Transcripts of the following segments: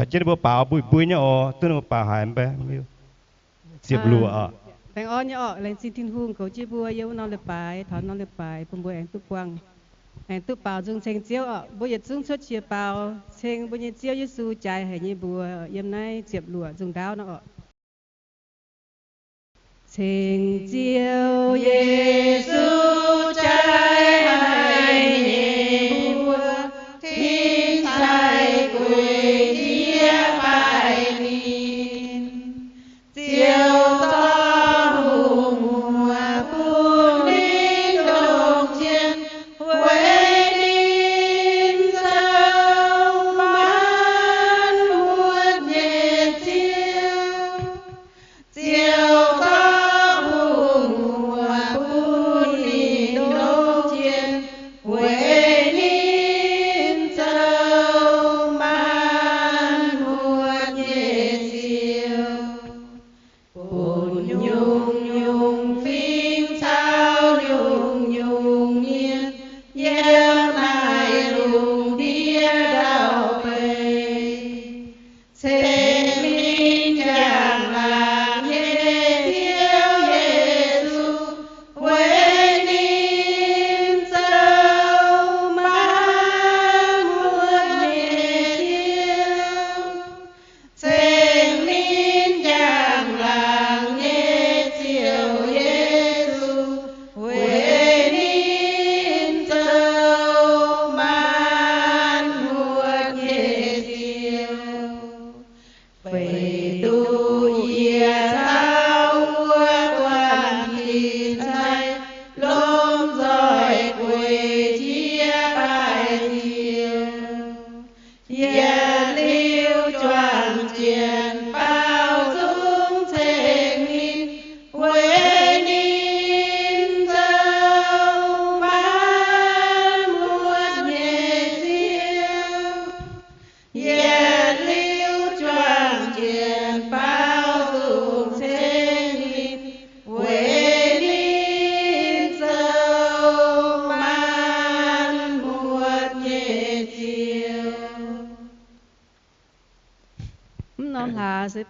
thật chết bữa bảo bụi bụi nhá tôi nó bảo hải em bé diệp lụaแต่งอ้อนเนี่ยแรงสิทินหุ่งเขาจีบัวเยาวนอนเลยไปถอนนอนเลยไปปุ่มบัวแองตุกวังแองตุเปล่าจึงเชงเจียวบัวอย่าจึงชดเชียเปล่าเชงบัวอย่าเจียวยิสูใจให้ยี่บัวเยี่ยมในเจียบหลัวจึงดาวเนาะเชงเจียวเยซูใจให้ยี่บัวทิ้งใจกุยเทียไปนินเจียว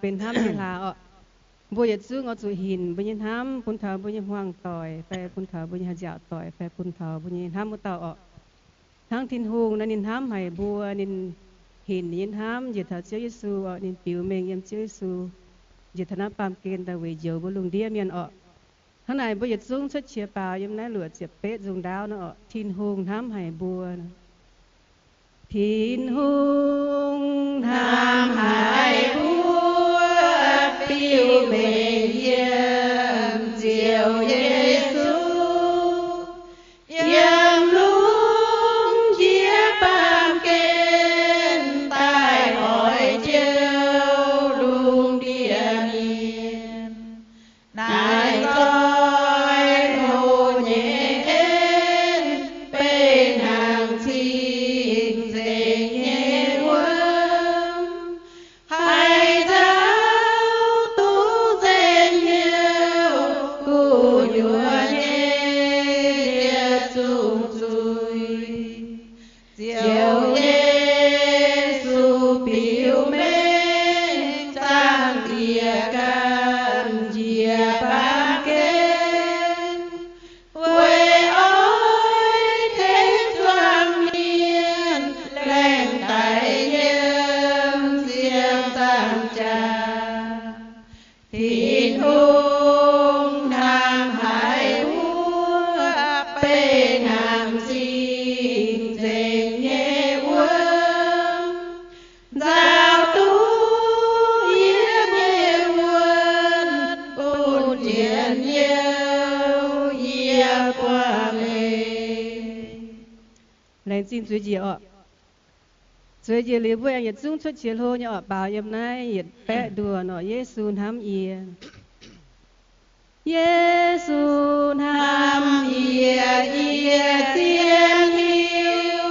เป็นห้ามเวลาบัวยัดซื้อเอาจุหินบุญยินห้ามพุนเถาบุญยินห่วงต่อยแฟพุนเถาบุญยินหาเจ้าต่อยแฟพุนเถาบุญยินห้ามมุตเตาทั้งทินหงนั่นนินห้ามให้บัวนินหินยินห้ามยึดเถาเจ้ายิสูนินปิวเมงยำเจ้ายิสูยึดธนาปามเกณฑ์ตะเวเจียวบุลุงเดียเมียนข้างในบัวยัดซุ้งชดเชียเปล่ายำนั้นเหลือเจ็บเป๊ะจุงดาวนะทินหงห้ามให้บัวทินหงห้ามให้บัวปิวเมงเยี่ยมเจียวเยซูยำลุงเชียปามเกณฑ์ใต้หอยเจียวลุงเดียเนียนนายก้อยโหเย็นเป็นหางชิงเสียงเย็นวังให้เจ้าxin suy gì suy gì liều vui anh dung xuất chiếu hô nhọ bảo em nay bé đùa nọ Giêsu ham ia Giêsu ham ia ia tiên hiu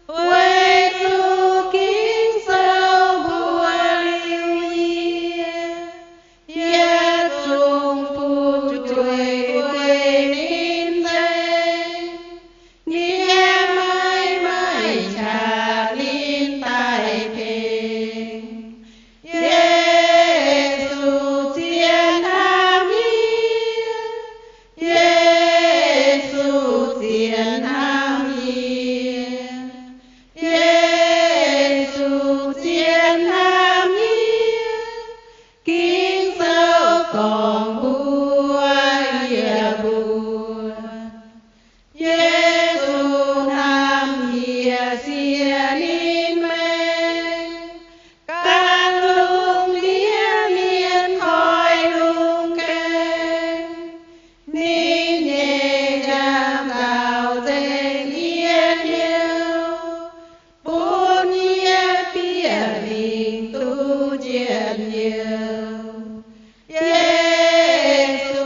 quê tu kính sâu bùa liu ia Giêsu phun chuối quê nín dây nghe mai mai trà nín tai kề tiền nhiều Giêsu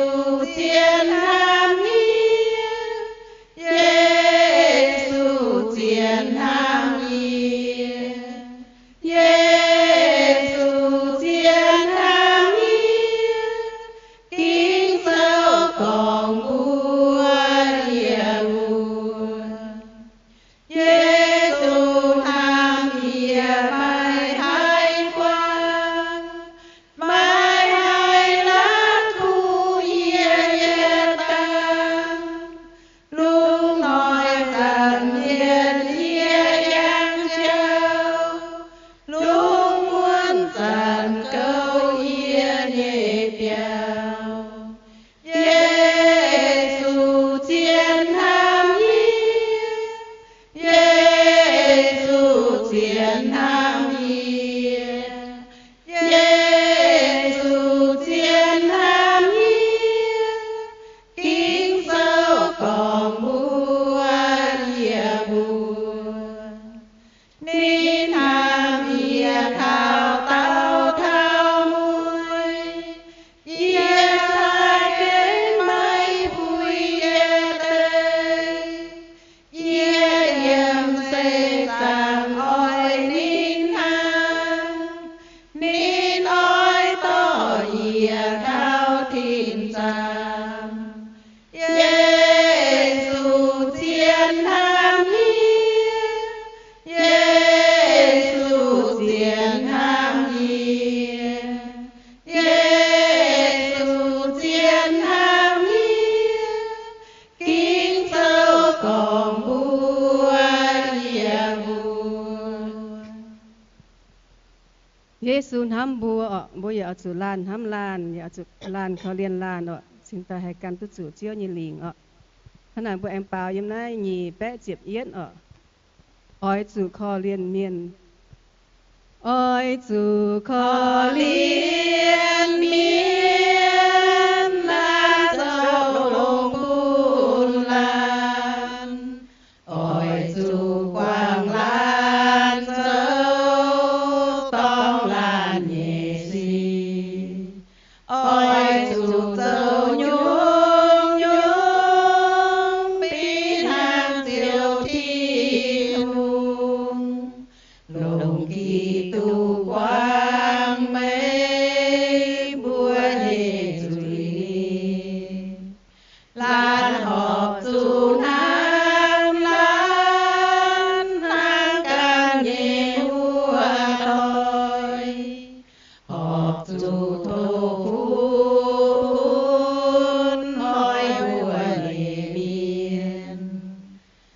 chiến ham nghĩa Giêsu chiến ham nghĩa Giêsu chiến ham nghĩa kính sâu còn vua địa vua Giêsu ham nghĩa mai hai quan mai hai lá thu ye tăng luôn nói rằng yên ye giang châu luôn muốn rằng câu yên nhịp nhau Giêsu chiến ham nghĩa Giêsu chiến ham nghĩa Giêsu chiến ham nghĩa kính sâu còn bùa địa buồn nín ham nghĩa thao tao thao muối ye sai cái mây vui ye tây ye yem xây sang oi nín oi to ye thao thiên sang Giêsu chiến ham nghĩa Giêsu chiến ham nghĩa Giêsu chiến ham nghĩa kính sâu còn bùa địa buồn Giêsu ham bùa bùa ya chu lan ham lan ya chu lanเขาเรียนลานสิ่งตาให้กันตุจูเจียวยีหลิงขนาดบวแอมเปล่ายิ้มได้ยีแปะเจ็บเย็ดอ้อยจูคอเรียนเมียนอ้อยจูคอเรียนเมียนมาเจ้าลงบุญลานอ้อยจูกว้างลานเจ้าต้องลานเยซี ôi chủ dâu nhung nhung bin hàng diệu thi hùng lồng kỳ tu quang mây bùa nhẹ rủi lan họp chủ nam lan hàng càng nhẹ hùa thôi họp chủ thô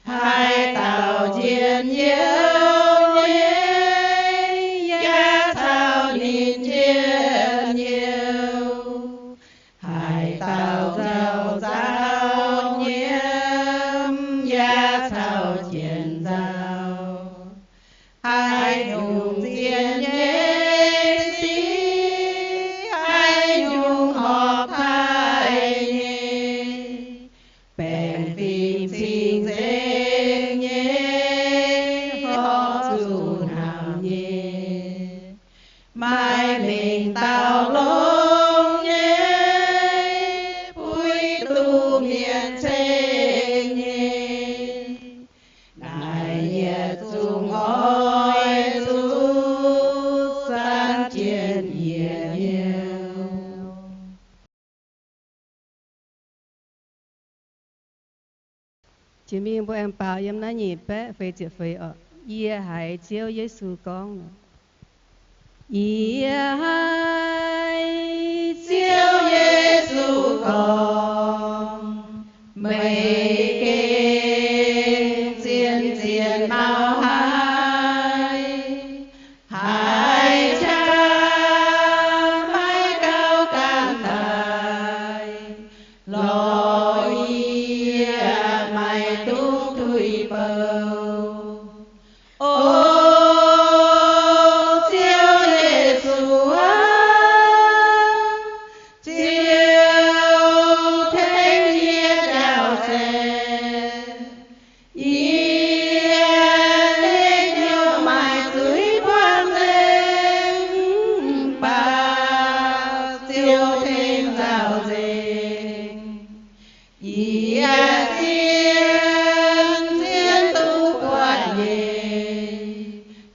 hai tàu chiến nhiều giá thao nhìn chiến nhiều hai tàu giàu giàu nhiễm giá thao chiến giàu hai nhung chiến hai nhung họp hai nhé bèn phim xin dễ mai mình tao lông nhé vui tu miền trên nhé đại nhiệt dung oi du san chiến nhiều chỉ mình bộ em bảo em nói nhịp bé phải chịu phải ye hãy chiếu Giêsu con ye hãy chiếu Giêsu con mây kê chiến chiến mau hai cha mái cao can tài lo ye mày tung thui bầu chiếu siêu thêm giàu dền ý thiên tu quạt nhẹ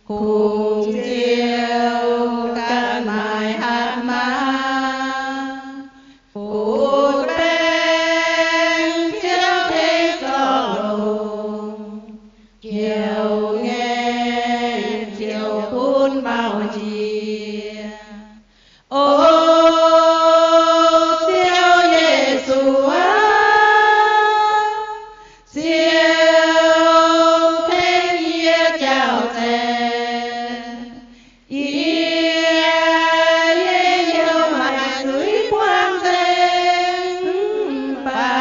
cùng chiều can mài hạt má phút bên chiếu thế gió lùng chiều nghe chiều phun bao chia ô siêu Giêsu siêu thế nghĩa chào thề yêu mãi dưới quang danh và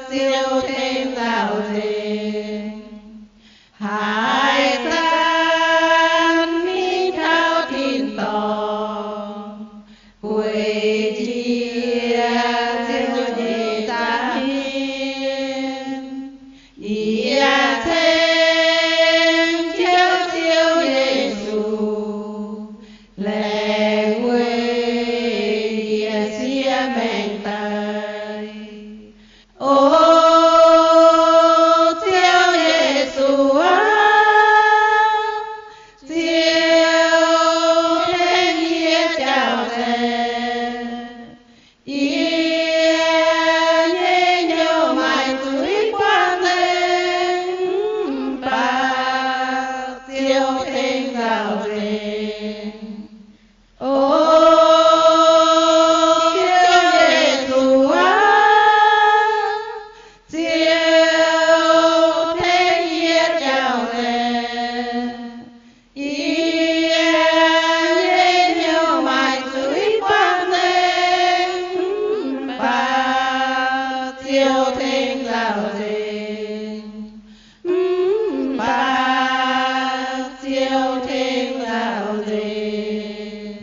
siêu thêm giàu dền hai gian mi thao thiên tòng quê chia siêu nhị ta hiên ý thêm chiếu siêu Giêsu lệ quê xia mệnh tay ô siêu Giêsu siêu thế nghĩa chào thề ý nhau mãi dưới quang danh và siêu thêm giàu dền ô siêu Giêsu siêu thế nghĩa chào thề ý nhau mãi dưới quang danh và siêu thêm giàu dền và siêu thêm giàu dền.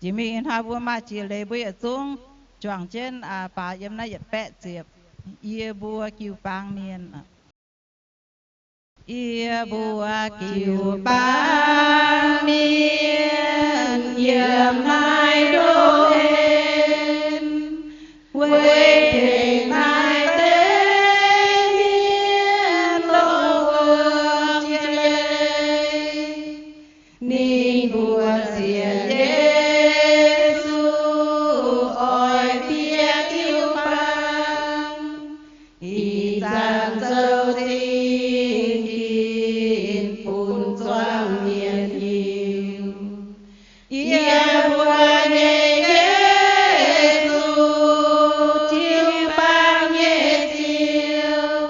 chỉ mình hai vua mà chỉ lấy bữa xuống choàng trên bà yếm nay bẹ diệp ia bùa kiều bang miền ia bùa kiều Ba miền yểm hai đô hên quê thề mai tên miền lô vương trên lê ninh bùa xiên Giêsu ôi bia kiều bang y giang dâu tin kín phun doang miền yêu ia bùa nhẹ Giêsu chiêu bang nhẹ chiêu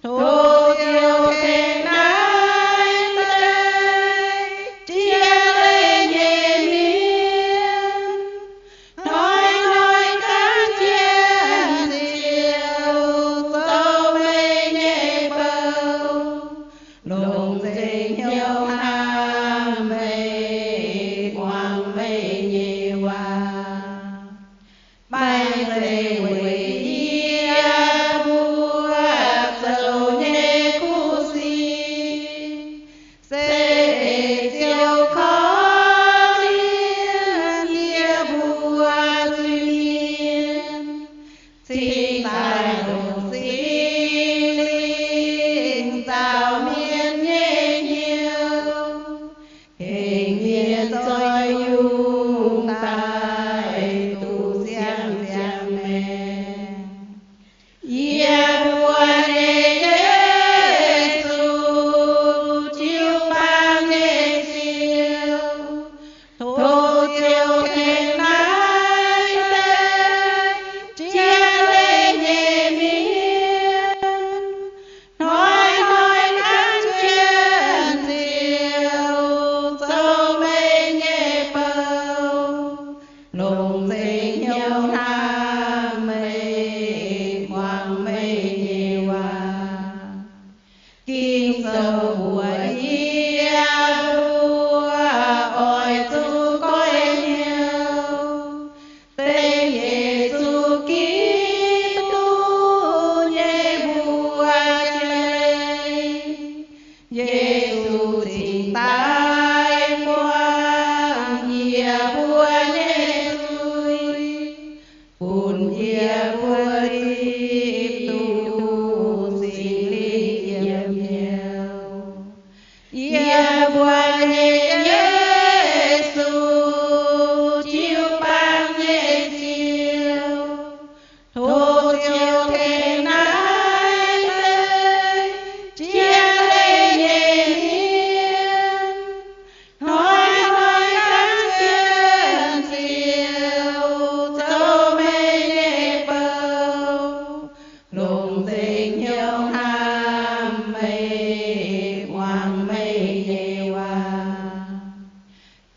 thô tiêu thêm nái đây chia lên nhẹ miên nói các chuyện diệu dâu mây nhẹ bầu lùng dình nhau ham mê quang mê nhẹ hoa bay về quê ia bùa dầu nhẹ cu si sẽ siêu khó liên ia bùa duy miên xin tài đồng xin linh tạo miên nhẹ nhiều hình miên soi nhung tai tu giang giang mẹ ia bùa nhẹ Giêsu chiêu bang nhẹ chiêu thô tiêu thêm nái đây chia lên nhẹ miên nói các chuyện diệu dâu mây nhẹ bầu lùng dình nhau nam mây quang mây nhẹ hoa kim dầu bùa ia bùa ôi tu coi nhiều tên Giêsu Kitô nhẹ bùa chơi Giêsu chỉ tai quang ia vua Giêsu bùn ia vua tiếp tu xin lý yếm nhiều ia vua Giêsu chiếu ban nhẹ chiều thô chiều thế nái tê chia lê nhẹ hiên hỏi các chuyện chiều châu mê nhẹ bầu lùng tình nhiều ham mê hoàng mê nhẹ hoa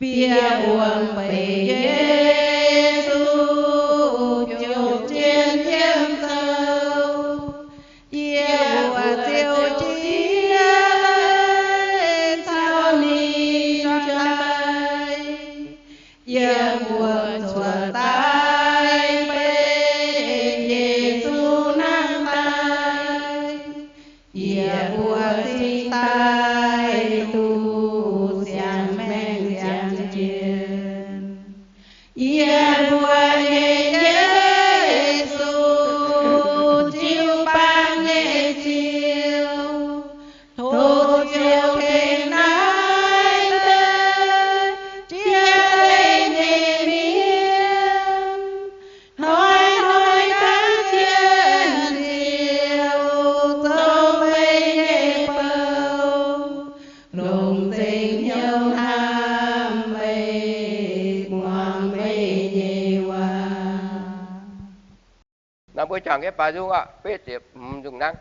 bia uống bề Giêsu chụp trên chiêm sâu ia vua tiêu chí sao ni trai ia vua chùa tai bê Giêsu năng tai ia vua sinh tai tu xiang men xiang chiên ia vua Giêsu chiếu ban nhẹ chiều thô chiều thế nái tê chia lê nhẹ miên hỏi các chuyện chiều châu mây nhẹ bầu lùng tình nhiều ham mê hoàng mê nhẹ hoa Nam bữa chàng cái bà du ạ, phê tiệp dùng năng.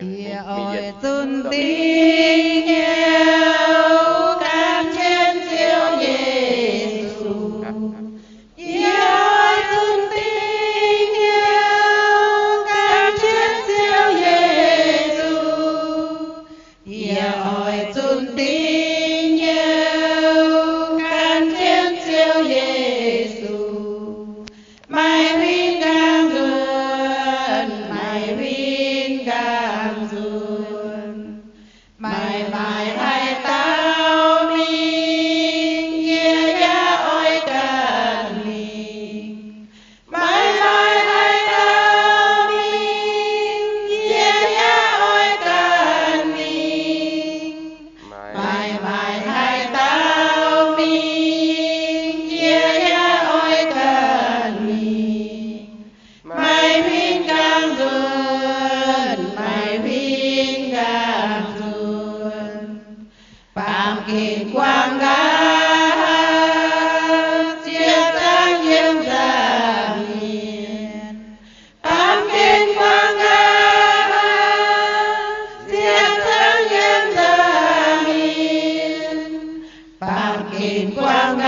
Ia ôi tuân tín yêu cam trên siêu Giêsu. Ia ôi tuân tín yêu cam trên siêu Giêsu. Ia ôi tuân tín yêu cam trên siêu Giêsu. Mai vinh càng duyên, mai vinh càng duyên, mai mai hai tao mình nghĩa ya ôi cần mình, mai mai hai tao mình nghĩa ya ôi cần mình, mai mai hai tao mình nghĩa ya ôi cần mình. Mai vinh càng duyên, mai vinh càng duyên, bằng kiền quang gác chia tăng nghiêm gia miền, bằng kiền quang gác chia tăng nghiêm gia miền, bằng kiền quang